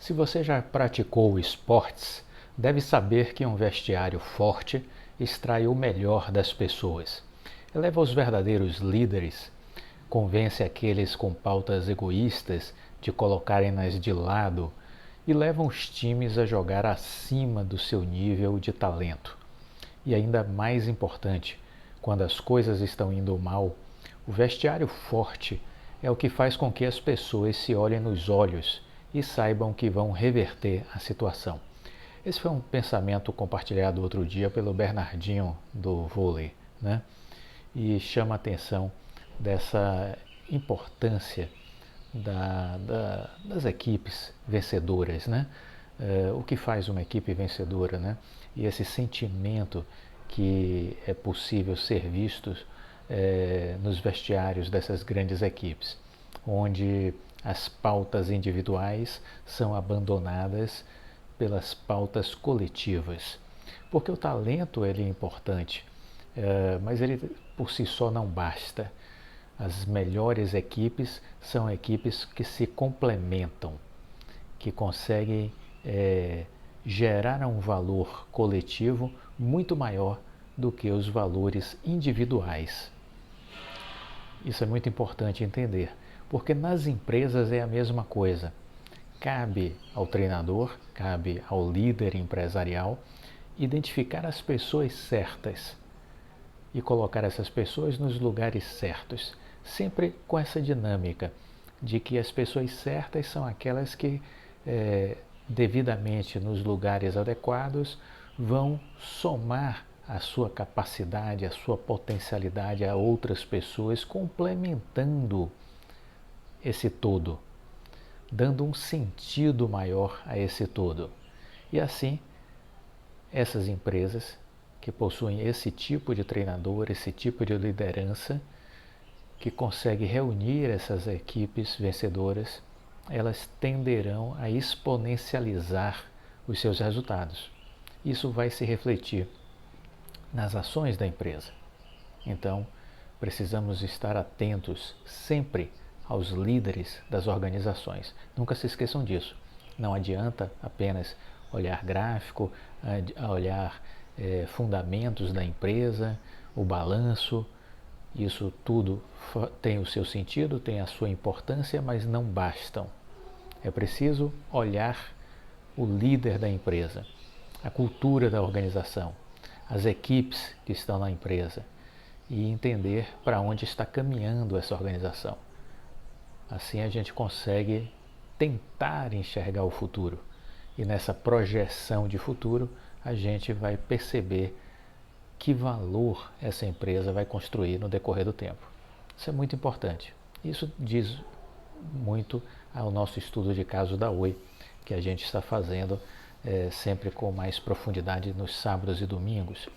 Se você já praticou esportes, deve saber que um vestiário forte extrai o melhor das pessoas. Eleva os verdadeiros líderes, convence aqueles com pautas egoístas de colocarem-nas de lado e leva os times a jogar acima do seu nível de talento. E ainda mais importante, quando as coisas estão indo mal, o vestiário forte é o que faz com que as pessoas se olhem nos olhos e saibam que vão reverter a situação. Esse foi um pensamento compartilhado outro dia pelo Bernardinho do vôlei, né? E chama a atenção dessa importância das equipes vencedoras, né? O que faz uma equipe vencedora, né? E esse sentimento que é possível ser visto nos vestiários dessas grandes equipes, onde as pautas individuais são abandonadas pelas pautas coletivas. Porque o talento ele é importante, mas ele por si só não basta. As melhores equipes são equipes que se complementam, que conseguem gerar um valor coletivo muito maior do que os valores individuais. Isso é muito importante entender, porque nas empresas é a mesma coisa. Cabe ao treinador, cabe ao líder empresarial identificar as pessoas certas e colocar essas pessoas nos lugares certos, sempre com essa dinâmica de que as pessoas certas são aquelas que, devidamente nos lugares adequados, vão somar a sua capacidade, a sua potencialidade a outras pessoas, complementando esse todo, dando um sentido maior a esse todo. E assim, essas empresas que possuem esse tipo de treinador, esse tipo de liderança, que consegue reunir essas equipes vencedoras, elas tenderão a exponencializar os seus resultados. Isso vai se refletir nas ações da empresa. Então, precisamos estar atentos sempre aos líderes das organizações. Nunca se esqueçam disso. Não adianta apenas olhar gráfico, olhar fundamentos da empresa, o balanço. Isso tudo tem o seu sentido, tem a sua importância, mas não bastam. É preciso olhar o líder da empresa, a cultura da organização, as equipes que estão na empresa e entender para onde está caminhando essa organização. Assim a gente consegue tentar enxergar o futuro e nessa projeção de futuro a gente vai perceber que valor essa empresa vai construir no decorrer do tempo. Isso é muito importante. Isso diz muito ao nosso estudo de caso da Oi, que a gente está fazendo sempre com mais profundidade nos sábados e domingos.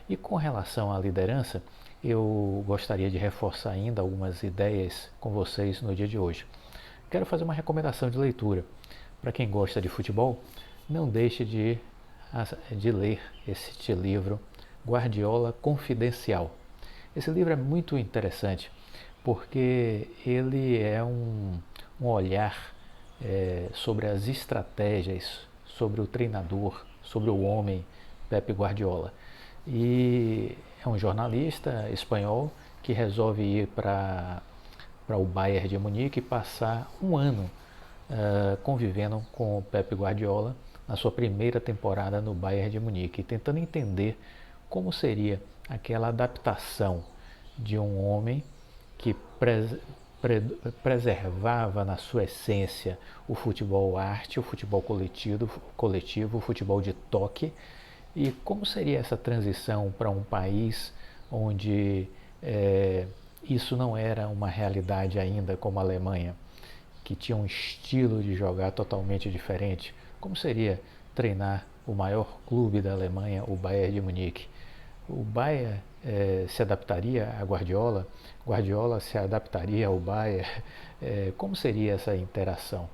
E com relação à liderança, eu gostaria de reforçar ainda algumas ideias com vocês no dia de hoje. Quero fazer uma recomendação de leitura. Para quem gosta de futebol, não deixe de ler este livro, Guardiola Confidencial. Esse livro é muito interessante porque ele é um olhar sobre as estratégias, sobre o treinador, sobre o homem Pep Guardiola. E é um jornalista espanhol que resolve ir para o Bayern de Munique e passar um ano convivendo com o Pep Guardiola na sua primeira temporada no Bayern de Munique, tentando entender como seria aquela adaptação de um homem que preservava na sua essência o futebol arte, o futebol coletivo, o futebol de toque, e como seria essa transição para um país onde isso não era uma realidade ainda, como a Alemanha, que tinha um estilo de jogar totalmente diferente. Como seria treinar o maior clube da Alemanha, o Bayern de Munique? O Bayern se adaptaria a Guardiola? Guardiola se adaptaria ao Bayern? Como seria essa interação?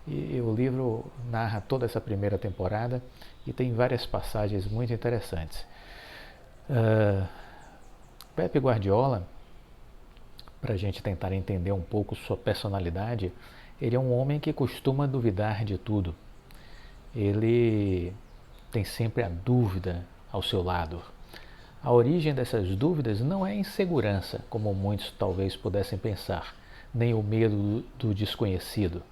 E o livro narra toda essa primeira temporada e tem várias passagens muito interessantes. Pep Guardiola, para a gente tentar entender um pouco sua personalidade, ele é um homem que costuma duvidar de tudo. ele tem sempre a dúvida ao seu lado. A origem dessas dúvidas não é insegurança, como muitos talvez pudessem pensar, nem o medo do desconhecido,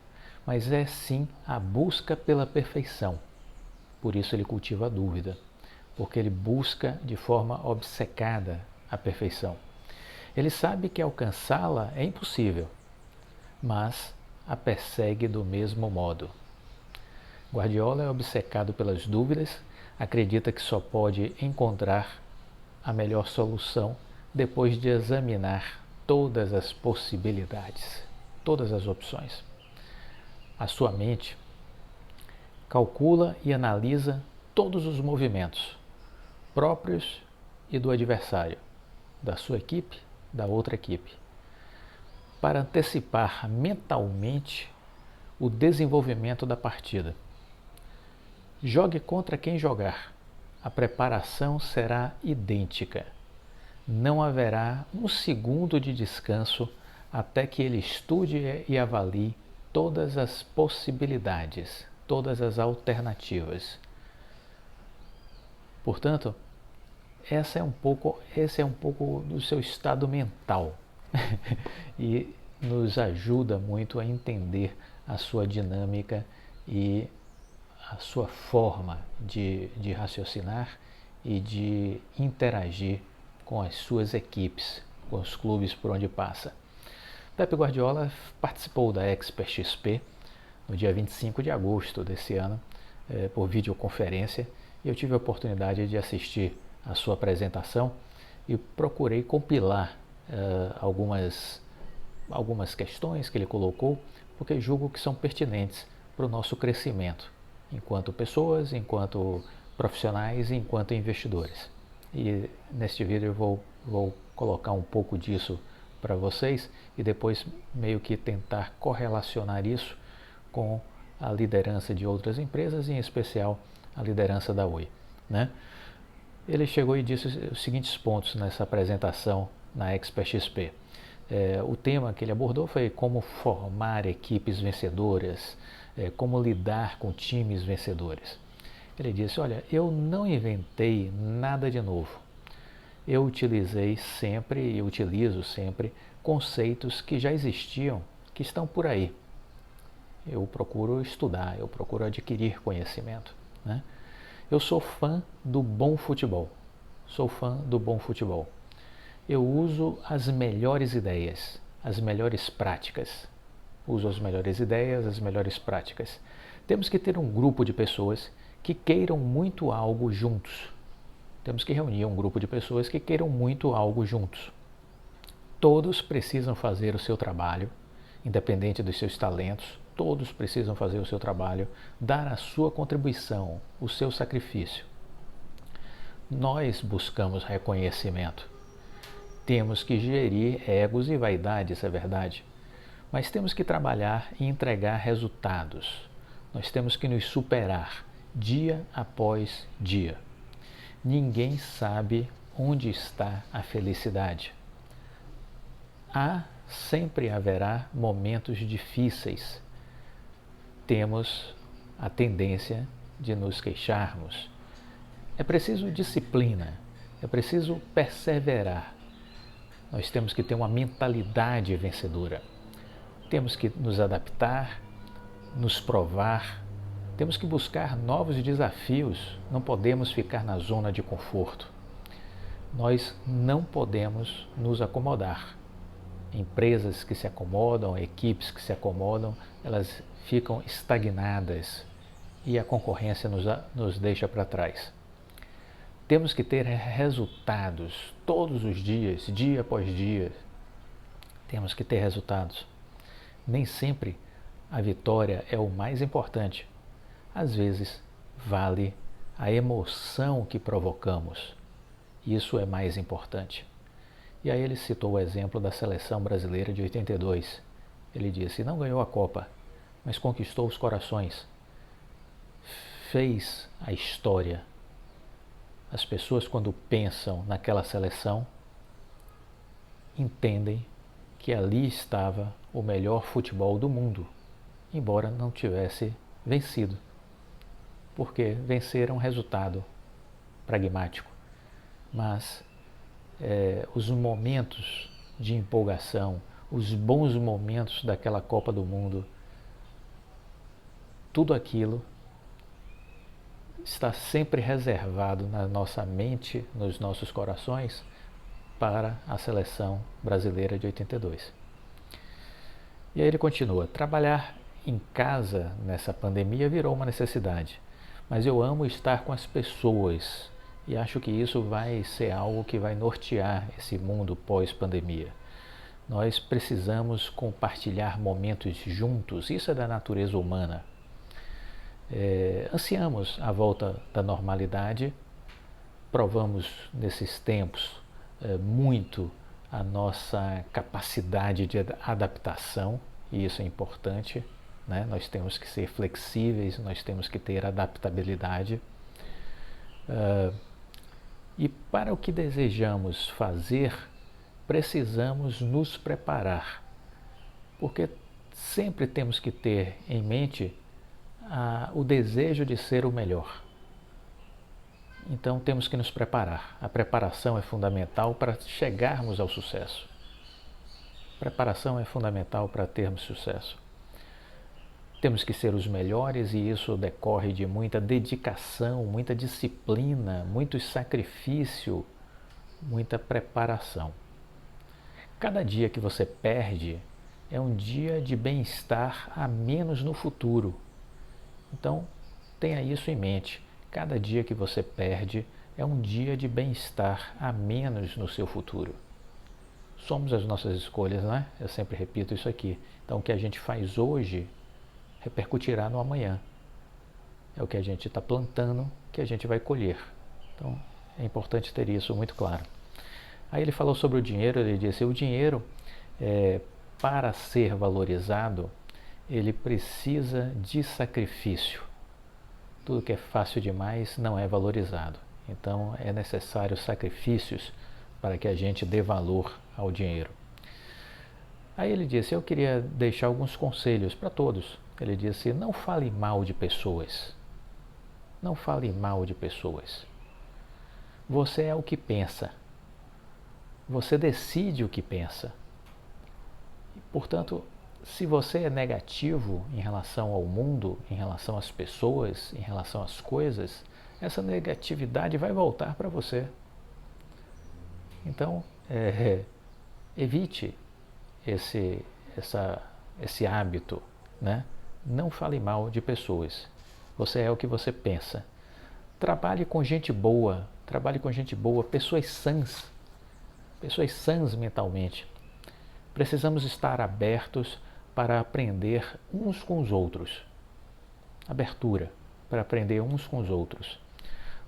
mas é sim a busca pela perfeição. Por isso ele cultiva a dúvida, porque ele busca de forma obcecada a perfeição. Ele sabe que alcançá-la é impossível, mas a persegue do mesmo modo. Guardiola é obcecado pelas dúvidas, acredita que só pode encontrar a melhor solução depois de examinar todas as possibilidades, todas as opções. A sua mente calcula e analisa todos os movimentos próprios e do adversário, da sua equipe, da outra equipe, para antecipar mentalmente o desenvolvimento da partida. Jogue contra quem jogar, a preparação será idêntica. Não haverá um segundo de descanso até que ele estude e avalie todas as possibilidades, todas as alternativas. Portanto, esse é um pouco do seu estado mental e nos ajuda muito a entender a sua dinâmica e a sua forma de raciocinar e de interagir com as suas equipes, com os clubes por onde passa. Pep Guardiola participou da Expert XP no dia 25 de agosto desse ano, por videoconferência, e eu tive a oportunidade de assistir a sua apresentação e procurei compilar algumas questões que ele colocou, porque julgo que são pertinentes para o nosso crescimento, enquanto pessoas, enquanto profissionais e enquanto investidores. E neste vídeo eu vou colocar um pouco disso para vocês e depois meio que tentar correlacionar isso com a liderança de outras empresas, em especial a liderança da Oi, né? Ele chegou e disse os seguintes pontos nessa apresentação na Expert XP. O tema que ele abordou foi como formar equipes vencedoras, como lidar com times vencedores. Ele disse, olha, eu não inventei nada de novo. Eu utilizei sempre e utilizo sempre conceitos que já existiam, que estão por aí. Eu procuro estudar, eu procuro adquirir conhecimento, né? Eu sou fã do bom futebol. Sou fã do bom futebol. Eu uso as melhores ideias, as melhores práticas. Uso as melhores ideias, as melhores práticas. Temos que ter um grupo de pessoas que queiram muito algo juntos. Temos que reunir um grupo de pessoas que queiram muito algo juntos. Todos precisam fazer o seu trabalho, independente dos seus talentos. Todos precisam fazer o seu trabalho, dar a sua contribuição, o seu sacrifício. Nós buscamos reconhecimento. Temos que gerir egos e vaidades, é verdade. Mas temos que trabalhar e entregar resultados. Nós temos que nos superar dia após dia. Ninguém sabe onde está a felicidade. Sempre haverá momentos difíceis. Temos a tendência de nos queixarmos. É preciso disciplina, é preciso perseverar. Nós temos que ter uma mentalidade vencedora. Temos que nos adaptar, nos provar, temos que buscar novos desafios, não podemos ficar na zona de conforto. Nós não podemos nos acomodar. Empresas que se acomodam, equipes que se acomodam, elas ficam estagnadas e a concorrência nos deixa para trás. Temos que ter resultados todos os dias, dia após dia. Temos que ter resultados. Nem sempre a vitória é o mais importante. Às vezes, vale a emoção que provocamos. Isso é mais importante. E aí ele citou o exemplo da seleção brasileira de 82. Ele disse, não ganhou a Copa, mas conquistou os corações. Fez a história. As pessoas, quando pensam naquela seleção, entendem que ali estava o melhor futebol do mundo, embora não tivesse vencido. porque vencer é um resultado pragmático, mas os momentos de empolgação, os bons momentos daquela Copa do Mundo, tudo aquilo está sempre reservado na nossa mente, nos nossos corações, para a seleção brasileira de 82. E aí ele continua: trabalhar em casa nessa pandemia virou uma necessidade, mas eu amo estar com as pessoas e acho que isso vai ser algo que vai nortear esse mundo pós-pandemia. Nós precisamos compartilhar momentos juntos, isso é da natureza humana. Ansiamos a volta da normalidade, provamos nesses tempos muito a nossa capacidade de adaptação, e isso é importante, né? Nós temos que ser flexíveis, nós temos que ter adaptabilidade. E para o que desejamos fazer, precisamos nos preparar, porque sempre temos que ter em mente o desejo de ser o melhor. Então temos que nos preparar. A preparação é fundamental para chegarmos ao sucesso. Preparação é fundamental para termos sucesso. Temos que ser os melhores e isso decorre de muita dedicação, muita disciplina, muito sacrifício, muita preparação. Cada dia que você perde é um dia de bem-estar a menos no futuro. Então, tenha isso em mente. Cada dia que você perde é um dia de bem-estar a menos no seu futuro. Somos as nossas escolhas, não é? Eu sempre repito isso aqui. Então, o que a gente faz hoje repercutirá no amanhã. É o que a gente está plantando que a gente vai colher. Então, é importante ter isso muito claro. Aí ele falou sobre o dinheiro, ele disse: o dinheiro, para ser valorizado, ele precisa de sacrifício. Tudo que é fácil demais não é valorizado. Então, é necessário sacrifícios para que a gente dê valor ao dinheiro. Aí ele disse: eu queria deixar alguns conselhos para todos. Ele disse: não fale mal de pessoas. Não fale mal de pessoas. Você é o que pensa. Você decide o que pensa. Portanto, se você é negativo em relação ao mundo, em relação às pessoas, em relação às coisas, essa negatividade vai voltar para você. Então, evite esse hábito, né? Não fale mal de pessoas. Você é o que você pensa. Trabalhe com gente boa, pessoas sãs mentalmente. Precisamos estar abertos para aprender uns com os outros. Abertura para aprender uns com os outros.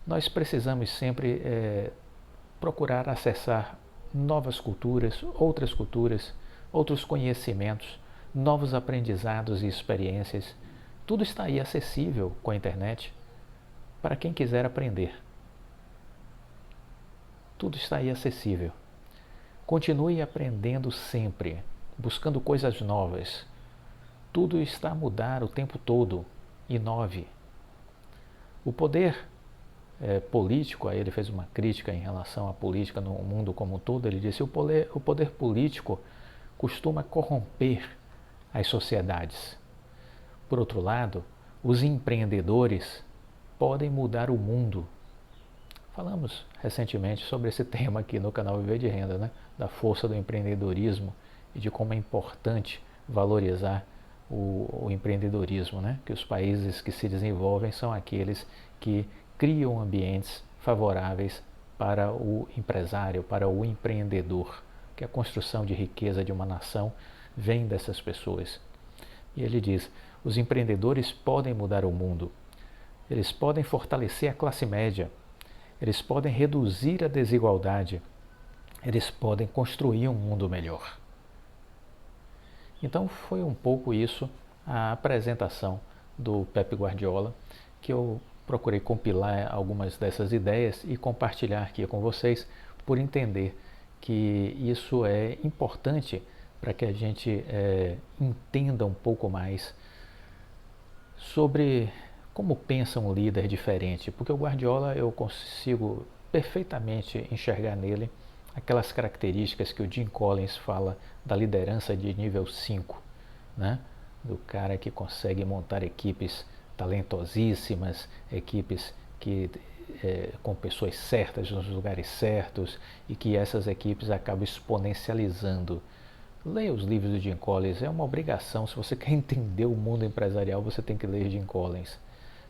Nós precisamos sempre procurar acessar novas culturas, outros conhecimentos, novos aprendizados e experiências. Tudo está aí acessível com a internet para quem quiser aprender. Tudo está aí acessível. Continue aprendendo sempre, buscando coisas novas. Tudo está a mudar o tempo todo. Inove. O poder político, aí ele fez uma crítica em relação à política no mundo como um todo, ele disse: o poder político costuma corromper as sociedades. Por outro lado, os empreendedores podem mudar o mundo. Falamos recentemente sobre esse tema aqui no canal Viver de Renda, né? Da força do empreendedorismo e de como é importante valorizar o empreendedorismo, né? Que os países que se desenvolvem são aqueles que criam ambientes favoráveis para o empresário, para o empreendedor, que a construção de riqueza de uma nação vem dessas pessoas. E ele diz: os empreendedores podem mudar o mundo, eles podem fortalecer a classe média, eles podem reduzir a desigualdade, eles podem construir um mundo melhor. Então foi um pouco isso a apresentação do Pep Guardiola, que eu procurei compilar algumas dessas ideias e compartilhar aqui com vocês, por entender que isso é importante para que a gente entenda um pouco mais sobre Como pensa um líder diferente? Porque o Guardiola eu consigo perfeitamente enxergar nele aquelas características que o Jim Collins fala da liderança de nível 5, né? Do cara que consegue montar equipes talentosíssimas, equipes que com pessoas certas nos lugares certos e que essas equipes acabam exponencializando. Leia os livros do Jim Collins, é uma obrigação. Se você quer entender o mundo empresarial, você tem que ler Jim Collins,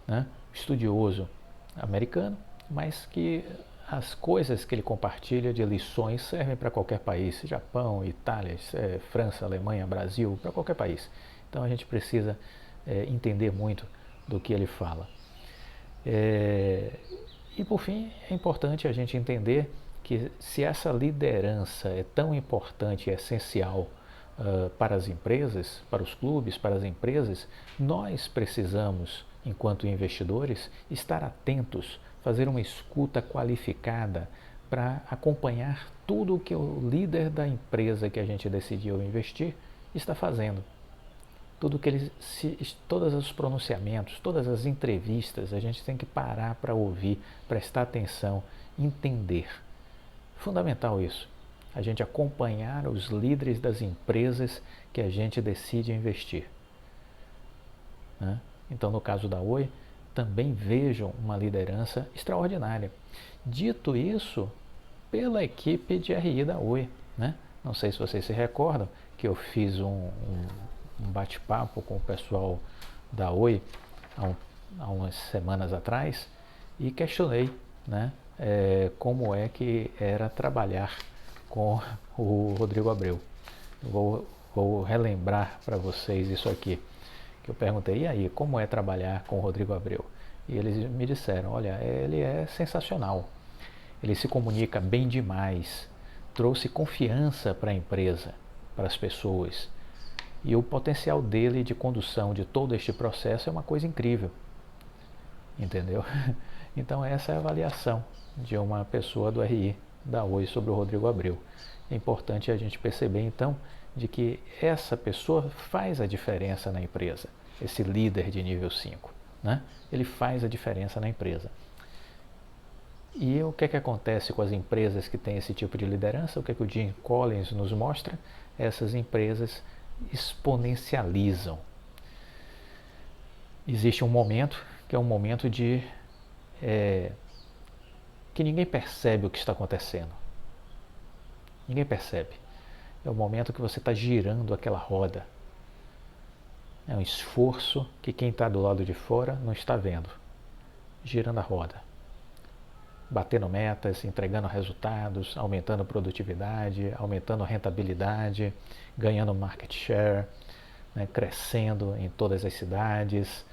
né? Estudioso americano, mas que as coisas que ele compartilha de lições servem para qualquer país, Japão, Itália, França, Alemanha, Brasil, para qualquer país. Então a gente precisa entender muito do que ele fala. E por fim, é importante a gente entender que se essa liderança é tão importante e essencial para as empresas, para os clubes, para as empresas, nós precisamos, enquanto investidores, estar atentos, fazer uma escuta qualificada para acompanhar tudo o que o líder da empresa que a gente decidiu investir está fazendo. Tudo que ele, todos os pronunciamentos, todas as entrevistas, a gente tem que parar para ouvir, prestar atenção, entender. Fundamental isso. A gente acompanhar os líderes das empresas que a gente decide investir, né? Então, no caso da Oi, também vejam uma liderança extraordinária. Dito isso, pela equipe de RI da Oi, né? Não sei se vocês se recordam que eu fiz um bate-papo com o pessoal da Oi há umas semanas atrás e questionei, né, como é que era trabalhar com o Rodrigo Abreu. Vou relembrar para vocês isso aqui, que eu perguntei, e aí, como é trabalhar com o Rodrigo Abreu? E eles me disseram, olha, ele é sensacional, ele se comunica bem demais, trouxe confiança para a empresa, para as pessoas, e o potencial dele de condução de todo este processo é uma coisa incrível, entendeu? Então essa é a avaliação de uma pessoa do RI da Oi sobre o Rodrigo Abreu. É importante a gente perceber então de que essa pessoa faz a diferença na empresa, esse líder de nível 5, né? Ele faz a diferença na empresa. E o que é que acontece com as empresas que têm esse tipo de liderança? O que é que o Jim Collins nos mostra? Essas empresas exponencializam. Existe um momento que é um momento de que ninguém percebe o que está acontecendo. Ninguém percebe. É o momento que você está girando aquela roda. É um esforço que quem está do lado de fora não está vendo. Girando a roda. Batendo metas, entregando resultados, aumentando a produtividade, aumentando a rentabilidade, ganhando market share, né, crescendo em todas as cidades,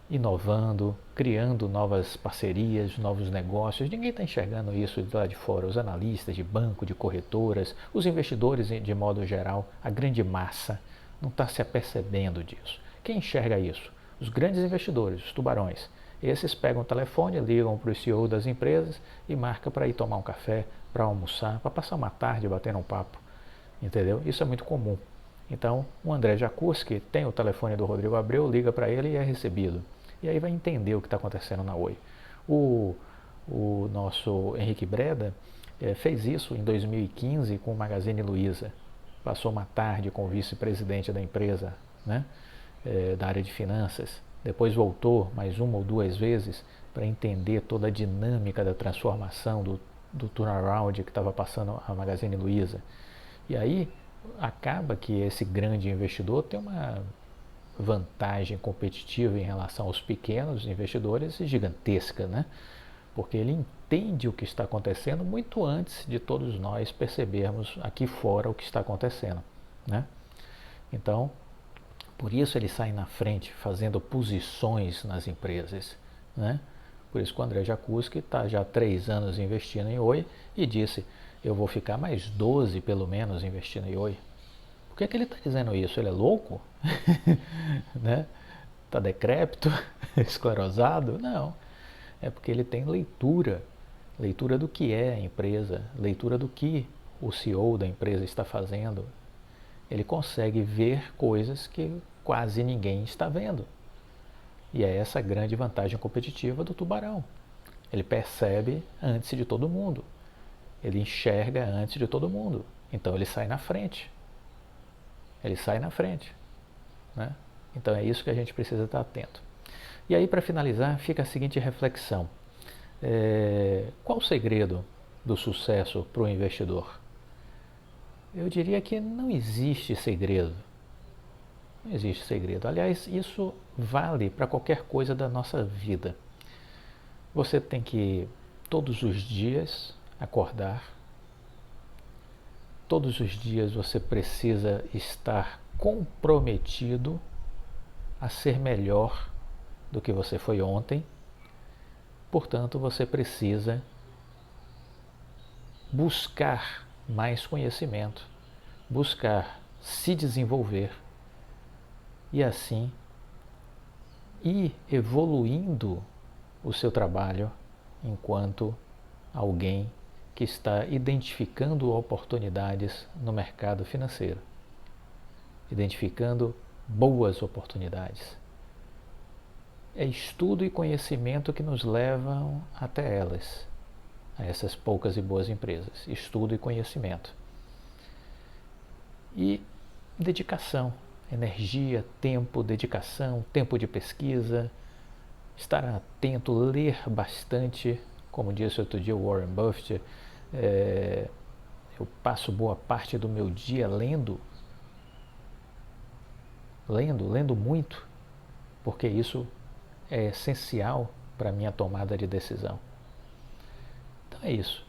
inovando, criando novas parcerias, novos negócios. Ninguém está enxergando isso de lá de fora. Os analistas de banco, de corretoras, os investidores de modo geral, a grande massa não está se apercebendo disso. Quem enxerga isso? Os grandes investidores, os tubarões. Esses pegam o telefone, ligam para o CEO das empresas e marcam para ir tomar um café, para almoçar, para passar uma tarde batendo um papo. Entendeu? Isso é muito comum. Então, o André Jacuzzi tem o telefone do Rodrigo Abreu, liga para ele e é recebido. E aí vai entender o que está acontecendo na Oi. O nosso Henrique Breda fez isso em 2015 com o Magazine Luiza. Passou uma tarde com o vice-presidente da empresa, né, da área de finanças. Depois voltou mais uma ou duas vezes para entender toda a dinâmica da transformação do turnaround que estava passando a Magazine Luiza. E aí acaba que esse grande investidor tem uma vantagem competitiva em relação aos pequenos investidores gigantesca, né? Porque ele entende o que está acontecendo muito antes de todos nós percebermos aqui fora o que está acontecendo, né? Então, por isso ele sai na frente fazendo posições nas empresas, né? Por isso que o André Jacuzzi está já há 3 anos investindo em Oi e disse, eu vou ficar mais 12 pelo menos investindo em Oi. Por que é que ele está dizendo isso? Ele é louco? Né? Está decrépito? Esclerosado? Não. É porque ele tem leitura. Leitura do que é a empresa, leitura do que o CEO da empresa está fazendo. Ele consegue ver coisas que quase ninguém está vendo. E é essa a grande vantagem competitiva do tubarão. Ele percebe antes de todo mundo. Ele enxerga antes de todo mundo. Então ele sai na frente. Ele sai na frente, né? Então é isso que a gente precisa estar atento. E aí, para finalizar, fica a seguinte reflexão. Qual o segredo do sucesso para o investidor? Eu diria que não existe segredo. Não existe segredo. Aliás, isso vale para qualquer coisa da nossa vida. Você tem que, todos os dias, acordar. Todos os dias você precisa estar comprometido a ser melhor do que você foi ontem. Portanto, você precisa buscar mais conhecimento, buscar se desenvolver e assim ir evoluindo o seu trabalho enquanto alguém que está identificando oportunidades no mercado financeiro, identificando boas oportunidades. É estudo e conhecimento que nos levam até elas, a essas poucas e boas empresas. Estudo e conhecimento. E dedicação, energia, tempo, dedicação, tempo de pesquisa, estar atento, ler bastante. Como disse outro dia o Warren Buffett, eu passo boa parte do meu dia lendo muito, porque isso é essencial para a minha tomada de decisão. Então é isso.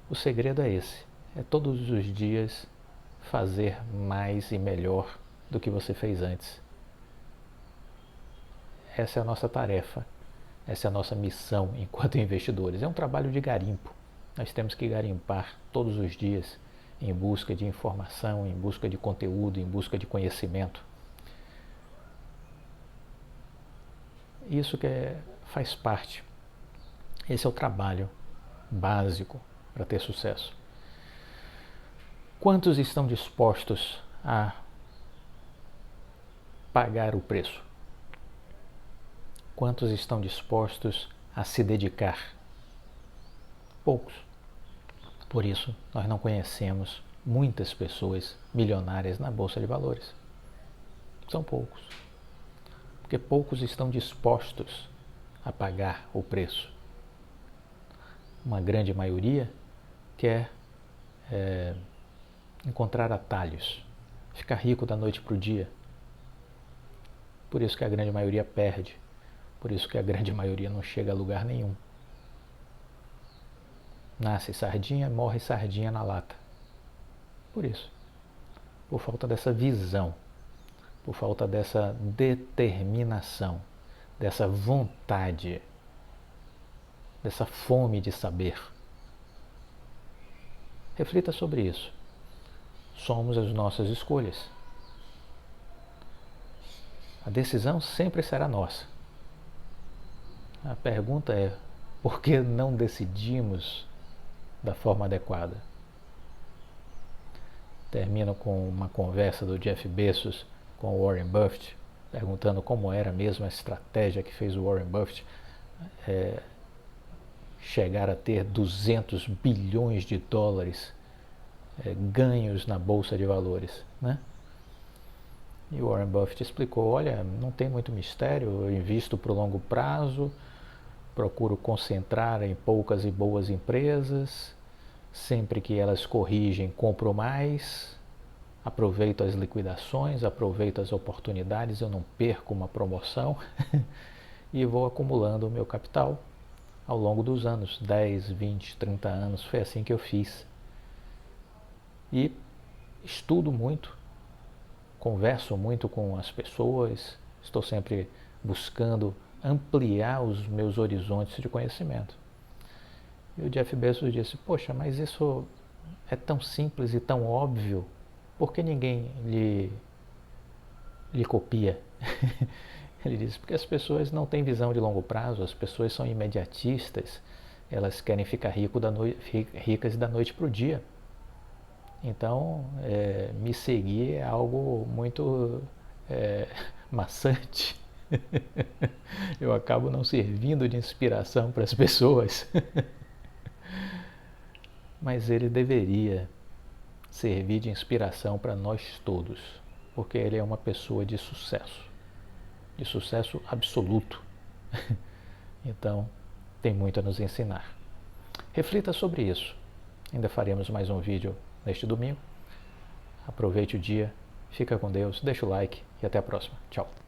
O segredo é esse. É todos os dias fazer mais e melhor do que você fez antes. Essa é a nossa tarefa. Essa é a nossa missão enquanto investidores. É um trabalho de garimpo. Nós temos que garimpar todos os dias em busca de informação, em busca de conteúdo, em busca de conhecimento. Isso faz parte. Esse é o trabalho básico para ter sucesso. Quantos estão dispostos a pagar o preço? Quantos estão dispostos a se dedicar? Poucos. Por isso, nós não conhecemos muitas pessoas milionárias na Bolsa de Valores. São poucos. Porque poucos estão dispostos a pagar o preço. Uma grande maioria quer encontrar atalhos, ficar rico da noite para o dia. Por isso que a grande maioria perde. Por isso que a grande maioria não chega a lugar nenhum. Nasce sardinha, morre sardinha na lata. Por isso. Por falta dessa visão. Por falta dessa determinação. Dessa vontade. Dessa fome de saber. Reflita sobre isso. Somos as nossas escolhas. A decisão sempre será nossa. A pergunta é, por que não decidimos da forma adequada? Termino com uma conversa do Jeff Bezos com o Warren Buffett, perguntando como era mesmo a estratégia que fez o Warren Buffett chegar a ter 200 bilhões de dólares ganhos na Bolsa de Valores, né? E o Warren Buffett explicou, olha, não tem muito mistério, eu invisto para o longo prazo, procuro concentrar em poucas e boas empresas, sempre que elas corrigem, compro mais, aproveito as liquidações, aproveito as oportunidades, eu não perco uma promoção e vou acumulando o meu capital ao longo dos anos, 10, 20, 30 anos, foi assim que eu fiz. E estudo muito, converso muito com as pessoas, estou sempre buscando ampliar os meus horizontes de conhecimento. E o Jeff Bezos disse, poxa, mas isso é tão simples e tão óbvio, por que ninguém lhe copia? Ele disse, porque as pessoas não têm visão de longo prazo, as pessoas são imediatistas, elas querem ficar ricas da noite para o dia. Então, me seguir é algo muito maçante. Eu acabo não servindo de inspiração para as pessoas, mas ele deveria servir de inspiração para nós todos, porque ele é uma pessoa de sucesso absoluto. Então, tem muito a nos ensinar. Reflita sobre isso. Ainda faremos mais um vídeo neste domingo. Aproveite o dia, fica com Deus, deixa o like e até a próxima. Tchau.